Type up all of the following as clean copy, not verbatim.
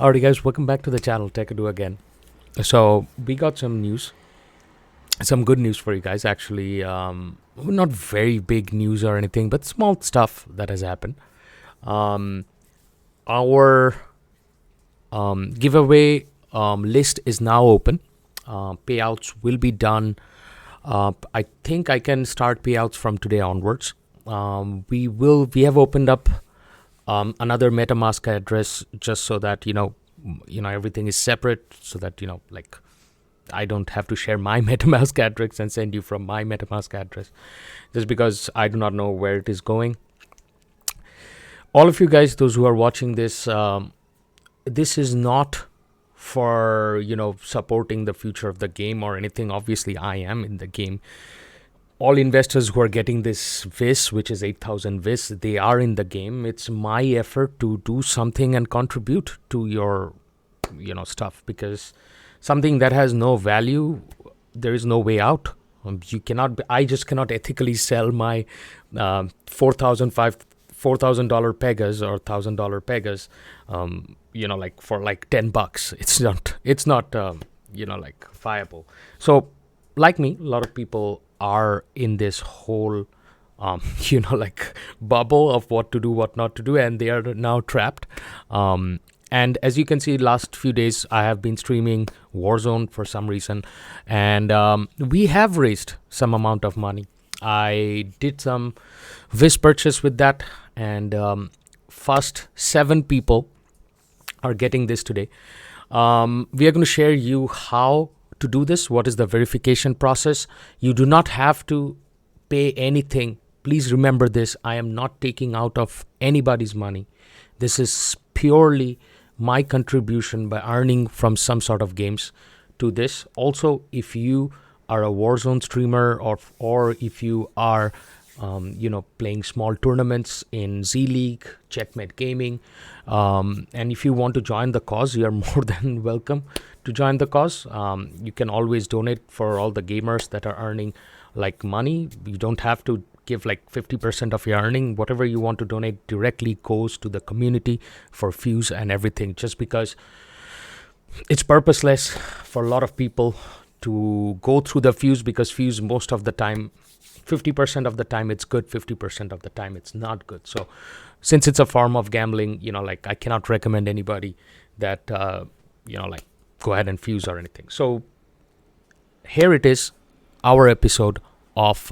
Alright guys, welcome back to the channel, Techado again. So we got some news, some good news for you guys actually. Not very big news or anything, but small stuff that has happened. Our giveaway list is now open. Payouts will be done. I think I can start payouts from today onwards. We have opened up another MetaMask address just so that everything is separate, so that like I don't have to share my MetaMask address and send you from my MetaMask address, just because I do not know where it is going. All of you guys, those who are watching this, this is not for supporting the future of the game or anything. Obviously, I am in the game. All investors who are getting this VIS, which is 8,000 VIS, they are in the game. It's my effort to do something and contribute to your, stuff, because something that has no value, there is no way out. I just cannot ethically sell my $4,000 Pegas or $1,000 Pegas, like for like $10. It's not, like viable. So like me, a lot of people are in this whole like bubble of what to do, what not to do, and they are now trapped. And as you can see, last few days I have been streaming Warzone for some reason, and we have raised some amount of money. I did some VIS purchase with that, and first 7 people are getting this today. We are going to share you how to do this. What is the verification process? You do not have to pay anything. Please remember this. I am not taking out of anybody's money. This is purely my contribution by earning from some sort of games to this. Also, if you are a Warzone streamer, or if you are playing small tournaments in Z League, Checkmate Gaming, and if you want to join the cause, you are more than welcome to join the cause. You can always donate for all the gamers that are earning like money. You don't have to give like 50% of your earning. Whatever you want to donate directly goes to the community for fuze and everything, just because it's purposeless for a lot of people to go through the fuze, because fuze most of the time, 50% of the time it's good, 50% of the time it's not good. So since it's a form of gambling, like I cannot recommend anybody that like go ahead and fuse or anything. So here it is, our episode of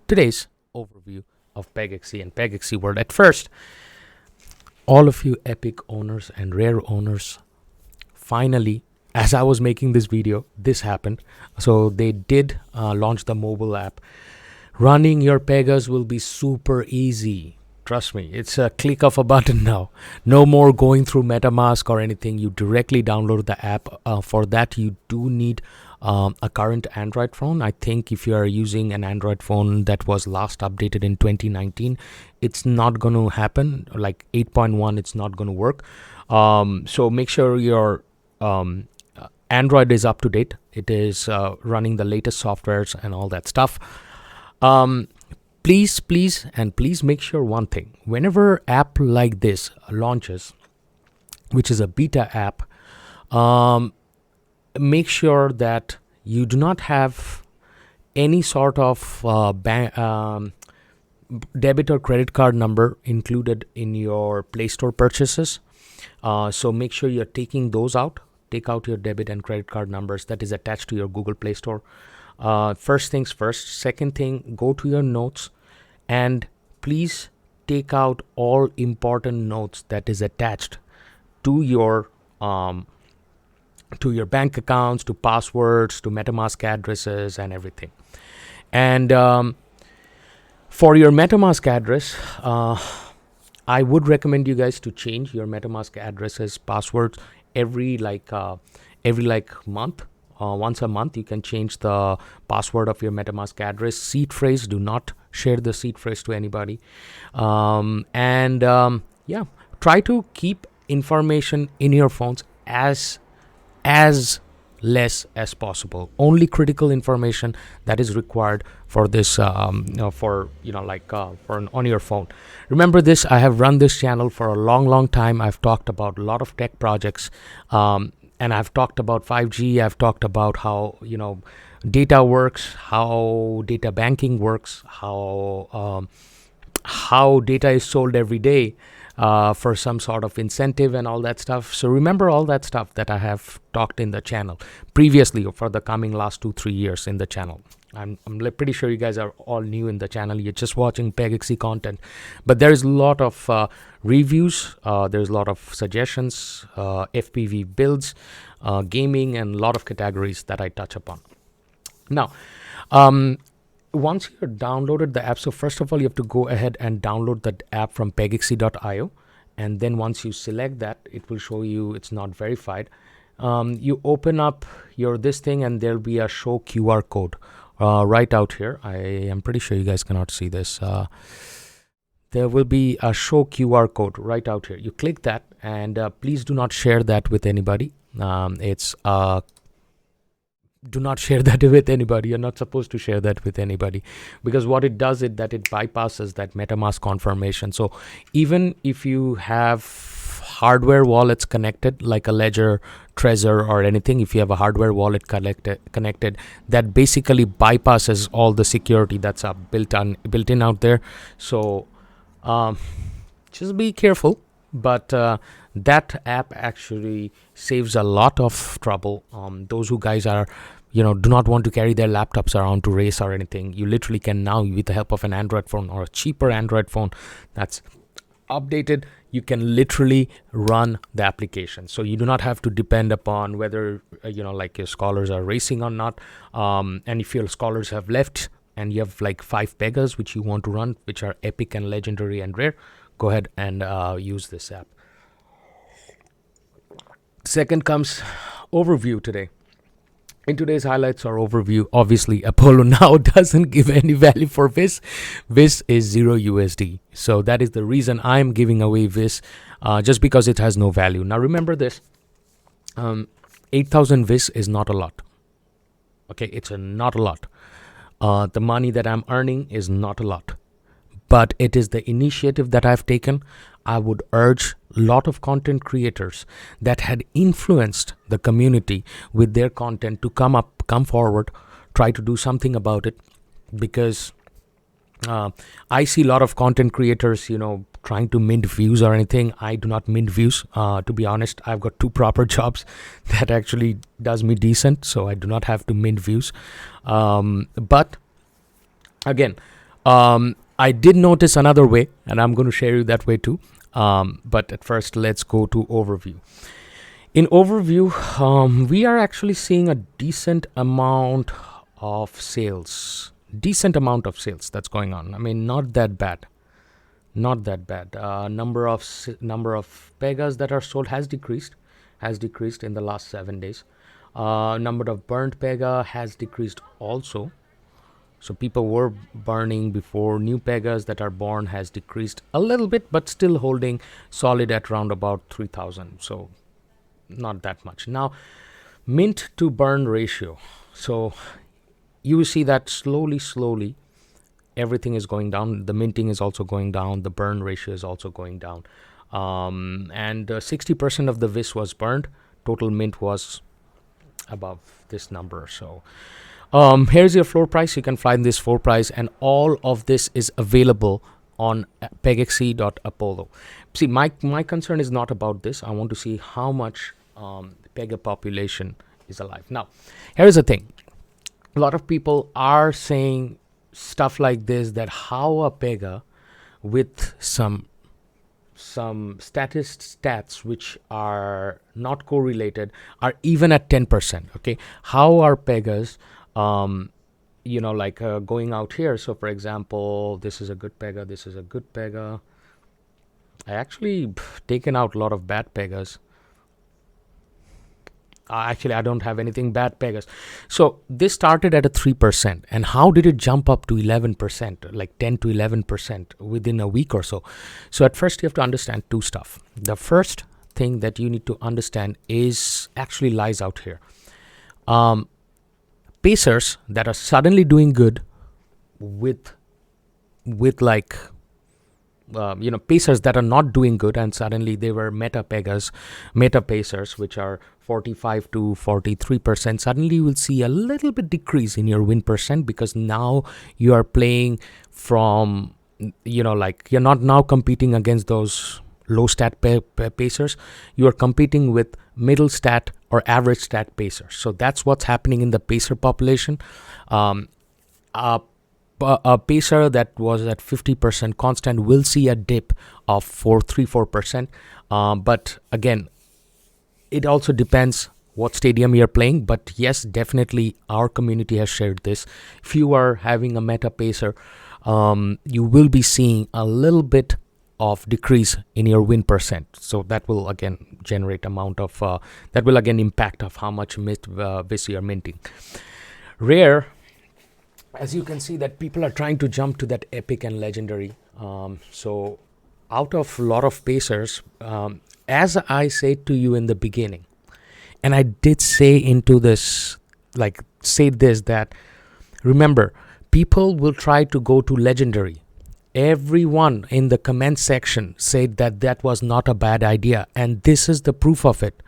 today's overview of Pegaxy and Pegaxy world. At first, all of you epic owners and rare owners, finally, as I was making this video, this happened. So they did launch the mobile app. Running your Pegas will be super easy. Trust me, it's a click of a button now. No more going through MetaMask or anything. You directly download the app. For that, you do need a current Android phone. I think if you are using an Android phone that was last updated in 2019, it's not going to happen. Like 8.1, it's not going to work. So make sure your Android is up to date. It is running the latest softwares and all that stuff. Please make sure one thing. Whenever app like this launches, which is a beta app, make sure that you do not have any sort of debit or credit card number included in your Play Store purchases. So make sure you're taking those out. Take out your debit and credit card numbers that is attached to your Google Play Store. First things first. Second thing, go to your notes and please take out all important notes that is attached to your bank accounts, to passwords, to MetaMask addresses and everything. And for your MetaMask address, I would recommend you guys to change your MetaMask addresses, passwords every month. Once a month, you can change the password of your MetaMask address. Seed phrase, do not share the seed phrase to anybody. Try to keep information in your phones as less as possible. Only critical information that is required for this, on your phone. Remember this, I have run this channel for a long time. I've talked about a lot of tech projects, and I've talked about 5G. I've talked about how, data works, how data banking works, how data is sold every day for some sort of incentive and all that stuff. So remember all that stuff that I have talked in the channel previously for the coming last 2-3 years in the channel. I'm pretty sure you guys are all new in the channel. You're just watching Pegaxy content, but there's a lot of reviews. There's a lot of suggestions, FPV builds, gaming, and a lot of categories that I touch upon. Now, once you're downloaded the app, so first of all, you have to go ahead and download that app from pegaxy.io. And then once you select that, it will show you it's not verified. You open up this thing, and there'll be a show QR code right out here. I am pretty sure you guys cannot see this. There will be a show QR code right out here. You click that, and please do not share that with anybody. Do not share that with anybody. You're not supposed to share that with anybody, because what it does is that it bypasses that MetaMask confirmation. So even if you have hardware wallets connected, like a Ledger, Trezor, or anything, if you have a hardware wallet connected, that basically bypasses all the security that's built in out there. So just be careful. But that app actually saves a lot of trouble. Those who guys are, do not want to carry their laptops around to race or anything, you literally can now, with the help of an Android phone or a cheaper Android phone that's updated, you can literally run the application. So you do not have to depend upon whether, your scholars are racing or not. And if your scholars have left and you have like 5 Pegas which you want to run, which are epic and legendary and rare, go ahead and use this app. Second comes overview today. In today's highlights or overview, obviously Apollo now doesn't give any value for VIS. VIS is 0 USD. So that is the reason I'm giving away VIS, just because it has no value. Now remember this, 8,000 VIS is not a lot. Okay, it's not a lot. The money that I'm earning is not a lot. But it is the initiative that I've taken. I would urge a lot of content creators that had influenced the community with their content to come forward, try to do something about it, because I see a lot of content creators, trying to mint views or anything. I do not mint views. To be honest, I've got 2 proper jobs that actually does me decent, so I do not have to mint views. But again, I did notice another way, and I'm going to share you that way too. But at first, let's go to overview. In overview, we are actually seeing a decent amount of sales. That's going on. I mean, not that bad. Number of Pegas that are sold has decreased in the last 7 days. Number of burnt Pega has decreased also. So people were burning before. New Pegas that are born has decreased a little bit, but still holding solid at around about 3,000. So not that much. Now, mint to burn ratio. So you see that slowly, everything is going down. The minting is also going down. The burn ratio is also going down. And 60% of the VIS was burned. Total mint was above this number. So here's your floor price. You can find this floor price, and all of this is available on pegaxy.apollo. See, my concern is not about this. I want to see how much Pega population is alive. Now, here's the thing. A lot of people are saying stuff like this, that how a Pega with some stats which are not correlated are even at 10%. Okay, how are Pegas going out here? So for example, this is a good Pega, this is a good Pega. I actually taken out a lot of bad Pegas. Actually, I don't have anything bad Pegas. So this started at a 3%, and how did it jump up to 11%, like 10 to 11% within a week or so? So at first you have to understand 2 stuff. The first thing that you need to understand is actually lies out here. Pacers that are suddenly doing good with like pacers that are not doing good and suddenly they were meta pacers, which are 45 to 43%. Suddenly you will see a little bit decrease in your win percent, because now you are playing from, you're not now competing against those low stat pacers. You are competing with middle stat or average stat pacers. So that's what's happening in the pacer population. A pacer that was at 50% constant will see a dip of 4%. But again, it also depends what stadium you're playing. But yes, definitely our community has shared this. If you are having a meta pacer, you will be seeing a little bit of decrease in your win percent. So that will again generate amount of that will again impact of how much vis you are minting. Rare, as you can see that people are trying to jump to that epic and legendary. So out of a lot of pacers, as I said to you in the beginning, and I did say that remember, people will try to go to legendary. Everyone in the comment section said that was not a bad idea, and this is the proof of it.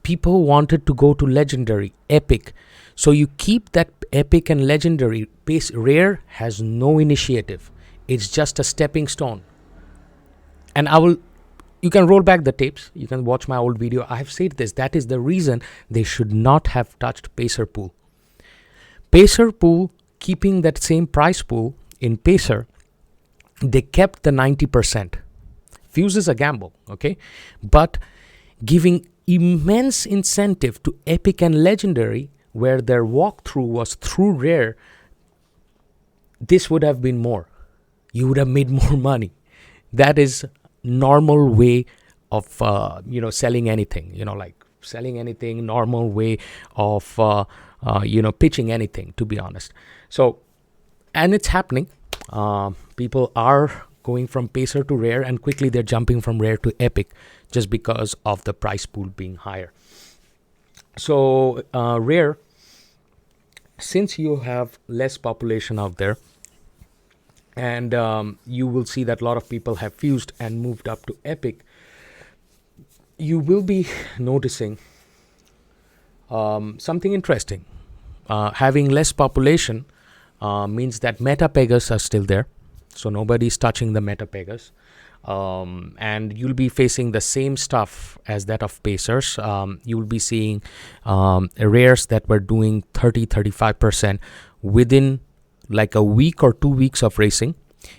People wanted to go to legendary, epic. So you keep that epic and legendary pace. Rare has no initiative. It's just a stepping stone. And you can roll back the tapes. You can watch my old video. I have said this. That is the reason they should not have touched Pacer Pool. Pacer Pool, keeping that same price pool in Pacer, they kept the 90%. Fuze is a gamble, okay? But giving immense incentive to epic and legendary, where their walkthrough was through rare, this would have been more. You would have made more money. That is normal way of selling anything. Selling anything, normal way of pitching anything, to be honest. So, and it's happening. People are going from Pacer to rare, and quickly they're jumping from rare to epic just because of the price pool being higher. So rare, since you have less population out there, and you will see that a lot of people have fused and moved up to epic, you will be noticing something interesting. Having less population means that meta pegas are still there, so nobody's touching the meta pegas, and you'll be facing the same stuff as that of pacers. You'll be seeing rares that were doing 30-35% within like a week or 2 weeks of racing.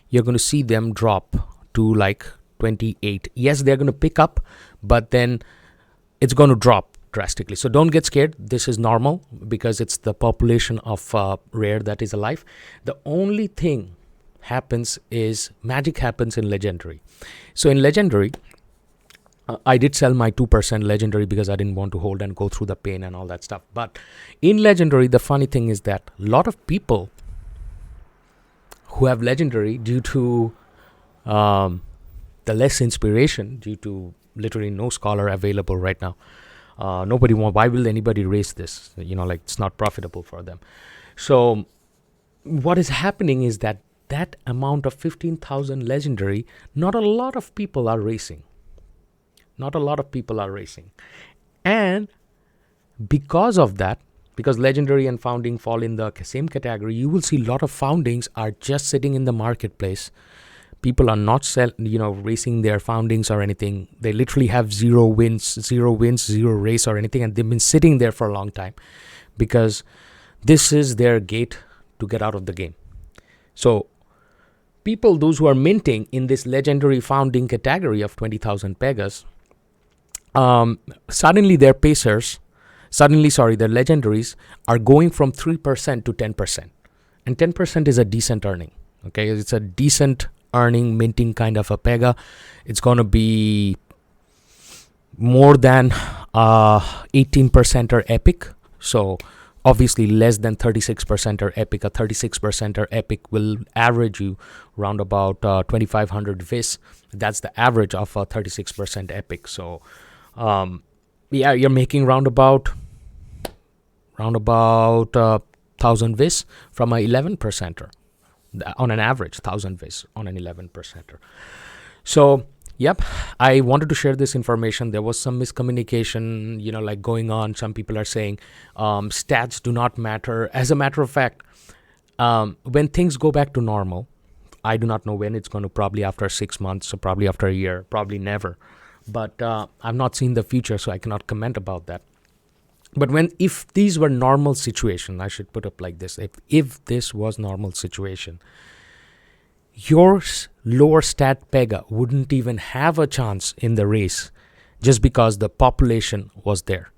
You're going to see them drop to like 28. Yes, they're going to pick up, but then it's going to drop drastically. So don't get scared. This is normal because it's the population of rare that is alive. The only thing happens is magic happens in legendary. So in legendary, I did sell my 2% legendary because I didn't want to hold and go through the pain and all that stuff. But in legendary, the funny thing is that a lot of people who have legendary, due to the less inspiration, due to literally no scholar available right now, why will anybody race this? It's not profitable for them. So what is happening is that amount of 15,000 legendary, not a lot of people are racing. And because of that, because legendary and founding fall in the same category, you will see a lot of foundings are just sitting in the marketplace. People are not racing their foundings or anything. They literally have zero wins, zero race or anything, and they've been sitting there for a long time because this is their gate to get out of the game. So people, those who are minting in this legendary founding category of 20,000 pegas, suddenly their legendaries are going from 3% to 10%. And 10% is a decent earning. Okay, it's a decent earning minting kind of a pega. It's going to be more than 18% or epic. So obviously less than 36% or epic. A 36% or epic will average you around about 2,500 vis. That's the average of a 36% epic. So you're making round about around about 1000 vis from a 11 percenter. On an average, 1000 vis on an 11 percenter. So yep, I wanted to share this information. There was some miscommunication, like going on. Some people are saying stats do not matter. As a matter of fact, when things go back to normal, I do not know when it's going to, probably after 6 months, or probably after a year, probably never. But I've not seen the future, so I cannot comment about that. But if these were normal situation, I should put up like this. If this was normal situation, your lower stat Pega wouldn't even have a chance in the race just because the population was there.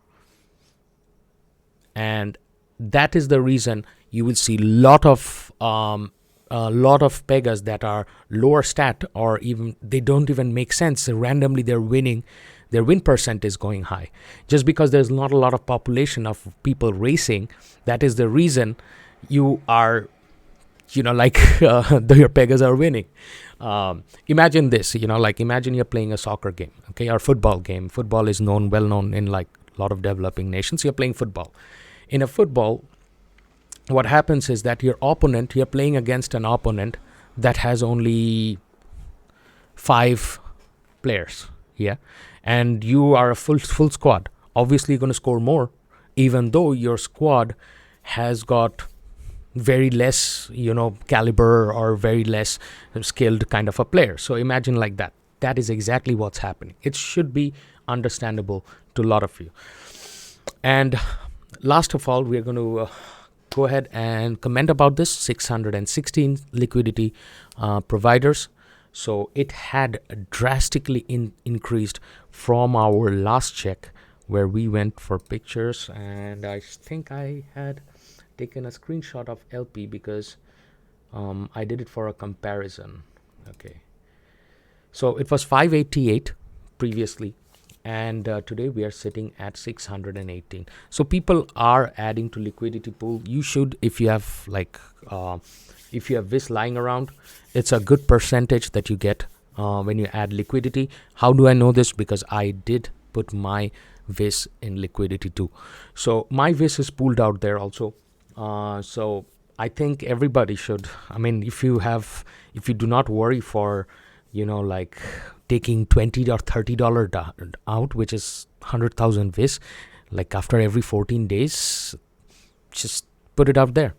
And that is the reason you will see a lot of Pegas that are lower stat, or even they don't even make sense. So randomly they're winning. Their win percent is going high just because there's not a lot of population of people racing. That is the reason you are, your Pegas are winning. Imagine this, imagine you're playing a soccer game, okay, or football game. Football is well known in like a lot of developing nations. You're playing football. In a football, what happens is that you're playing against an opponent that has only 5 players. Yeah. And you are a full squad. Obviously, you're going to score more, even though your squad has got very less, caliber or very less skilled kind of a player. So imagine like that. That is exactly what's happening. It should be understandable to a lot of you. And last of all, we're going to go ahead and comment about this 616 liquidity providers. So it had drastically increased from our last check where we went for pictures, and I think I had taken a screenshot of LP because I did it for a comparison. Okay, so it was 588 previously, and today we are sitting at 618. So people are adding to liquidity pool. You should, if you have this lying around, it's a good percentage that you get when you add liquidity. How do I know this? Because I did put my vis in liquidity too. So my vis is pooled out there also. So I think everybody should. I mean, if you do not worry for, taking $20 or $30 out, which is 100,000 vis, like after every 14 days, just put it out there,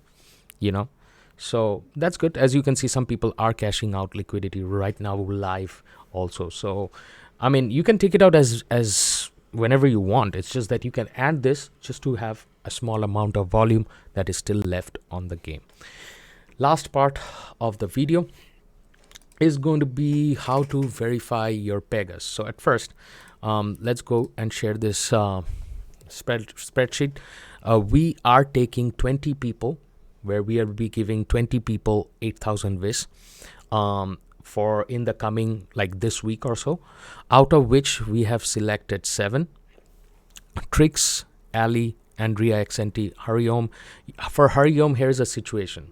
So that's good. As you can see, some people are cashing out liquidity right now live also. So, I mean, you can take it out as whenever you want. It's just that you can add this just to have a small amount of volume that is still left on the game. Last part of the video is going to be how to verify your Pegas. So at first, let's go and share this spreadsheet. We are taking 20 people, where we will be giving 20 people 8,000 vis for in the coming, like this week or so, out of which we have selected 7. Tricks, Ali, Andrea, XNT, Hariom. For Hariom, here's a situation.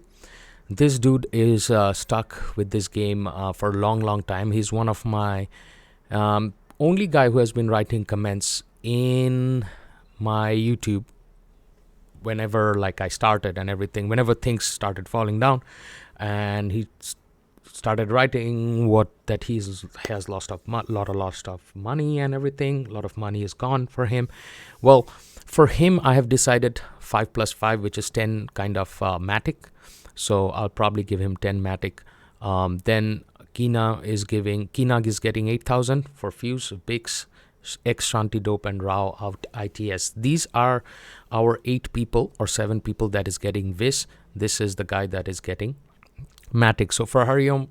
This dude is stuck with this game for a long time. He's one of my only guy who has been writing comments in my YouTube whenever I started and everything, whenever things started falling down, and he started writing that he has lost of lost of money and everything. A lot of money is gone for him. Well, for him, I have decided 5 plus 5, which is 10 kind of Matic. So I'll probably give him 10 Matic. Then Kina is getting 8,000 for Fuse, Bix, X Shanti Dope, and Rao out ITS. These are our 8 people or 7 people that is getting Vis. This is the guy that is getting Matic. So for Hariom,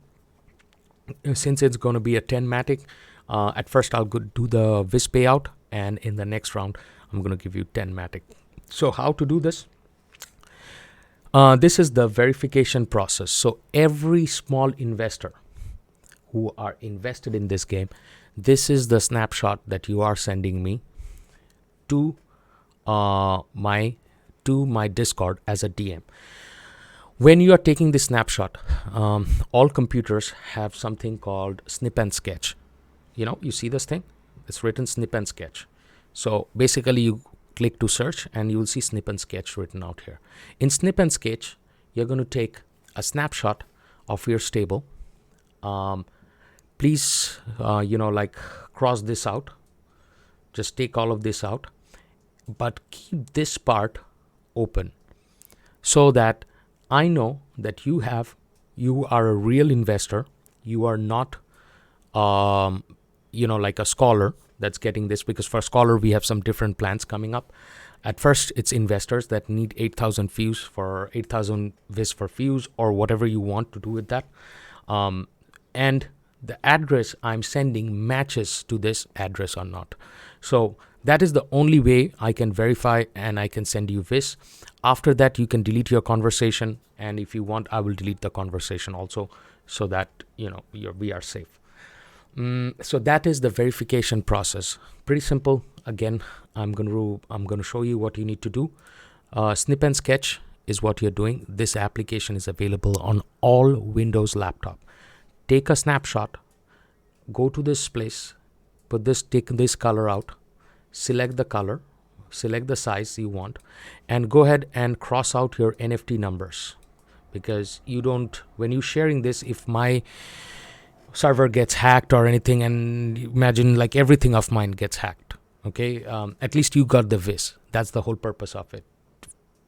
since it's going to be a 10 Matic, at first I'll do the Vis payout, and in the next round I'm going to give you 10 Matic. So how to do this? This is the verification process. So every small investor who are invested in this game, this is the snapshot that you are sending me to my Discord as a DM. When you are taking this snapshot, all computers have something called snip and sketch. You see this thing? It's written snip and sketch. So basically you click to search, and you will see snip and sketch written out here. In snip and sketch, you're going to take a snapshot of your stable. Please, like cross this out. Just take all of this out, but keep this part open so that I know that you are a real investor. You are not, like a scholar that's getting this, because for scholar, we have some different plans coming up. At first, it's investors that need 8,000 views for 8,000 vis for views, or whatever you want to do with that. And the address I'm sending matches to this address or not. So that is the only way I can verify and I can send you this. After that, you can delete your conversation. And if you want, I will delete the conversation also, so that, we are safe. So that is the verification process. Pretty simple. Again, I'm going to show you what you need to do. Snip and sketch is what you're doing. This application is available on all Windows laptop. Take a snapshot, go to this place, take this color out, select the color, select the size you want, and go ahead and cross out your NFT numbers. Because when you're sharing this, if my server gets hacked or anything, and imagine like everything of mine gets hacked, okay, at least you got the vis. That's the whole purpose of it.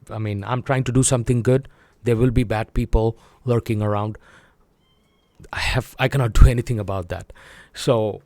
I mean, I'm trying to do something good. There will be bad people lurking around. I cannot do anything about that. So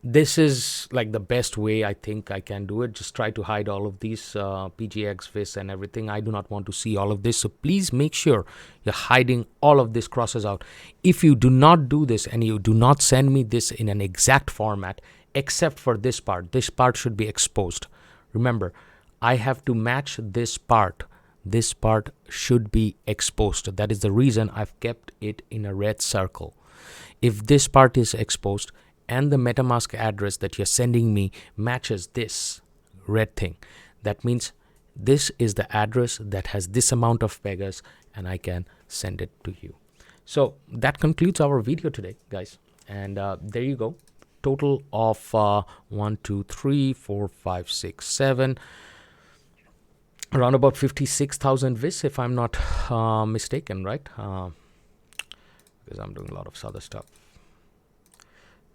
this is like the best way I think I can do it. Just try to hide all of these PGX, vis and everything. I do not want to see all of this. So please make sure you're hiding all of this crosses out. If you do not do this and you do not send me this in an exact format, except for this part should be exposed. Remember, I have to match this part. This part should be exposed. That is the reason I've kept it in a red circle. If this part is exposed and the MetaMask address that you're sending me matches this red thing, that means this is the address that has this amount of Pegas, and I can send it to you. So that concludes our video today, guys. And there you go. Total of 1, 2, 3, 4, 5, 6, 7. Around about 56,000 vis, if I'm not mistaken, right? Because I'm doing a lot of other stuff.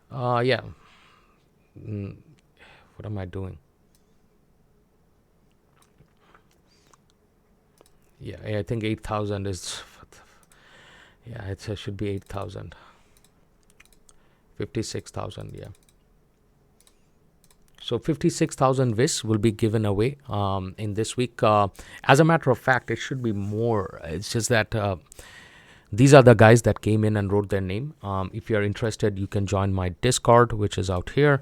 Yeah. What am I doing? Yeah, I think 8,000 is... Yeah, it should be 8,000. 56,000, yeah. So 56,000 vis will be given away in this week. As a matter of fact, it should be more. It's just that these are the guys that came in and wrote their name. If you're interested, you can join my Discord, which is out here.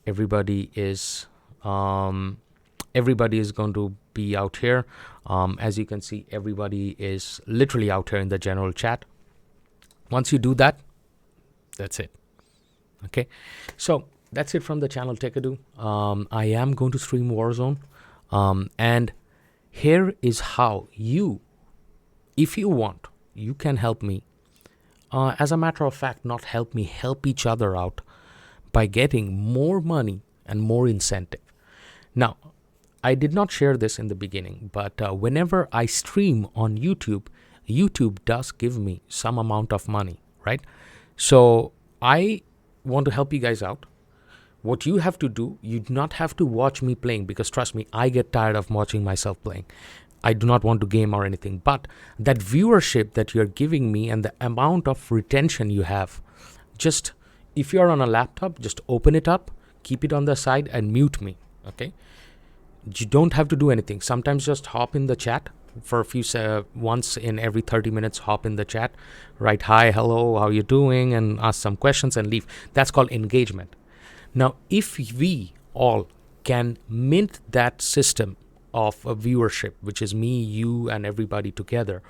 Everybody is going to be out here. As you can see, everybody is literally out here in the general chat. Once you do that, that's it. Okay, so that's it from the channel Techado. I am going to stream Warzone, and here is how if you want, you can help me. As a matter of fact, not help me, help each other out by getting more money and more incentive. Now, I did not share this in the beginning, but whenever I stream on YouTube, YouTube does give me some amount of money, right? So I want to help you guys out. What you have to do, you do not have to watch me playing, because trust me, I get tired of watching myself playing. I do not want to game or anything, but that viewership that you're giving me and the amount of retention you have, just if you're on a laptop, just open it up, keep it on the side and mute me, okay? You don't have to do anything. Sometimes just hop in the chat for a few once in every 30 minutes, hop in the chat, write hi, hello, how you doing, and ask some questions and leave. That's called engagement. Now, if we all can mint that system of viewership, which is me, you, and everybody together,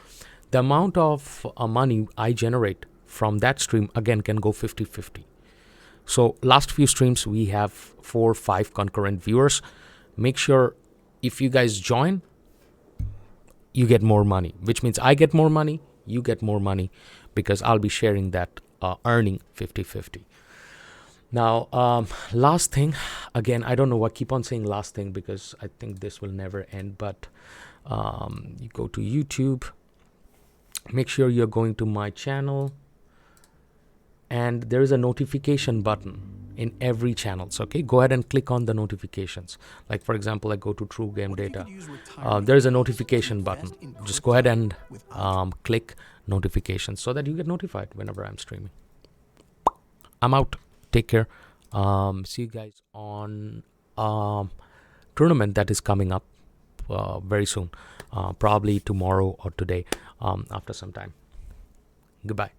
the amount of money I generate from that stream, again, can go 50-50. So last few streams, we have 4 or 5 concurrent viewers. Make sure if you guys join, you get more money, which means I get more money, you get more money, because I'll be sharing that earning 50-50. Now, last thing, again, I don't know what, keep on saying last thing because I think this will never end, but you go to YouTube, make sure you're going to my channel, and there is a notification button in every channel. So, okay, go ahead and click on the notifications. Like, for example, I go to True Game Data. There's a notification button. Just go ahead and click notifications so that you get notified whenever I'm streaming. I'm out. Take care. See you guys on tournament that is coming up very soon, probably tomorrow or today, after some time. Goodbye.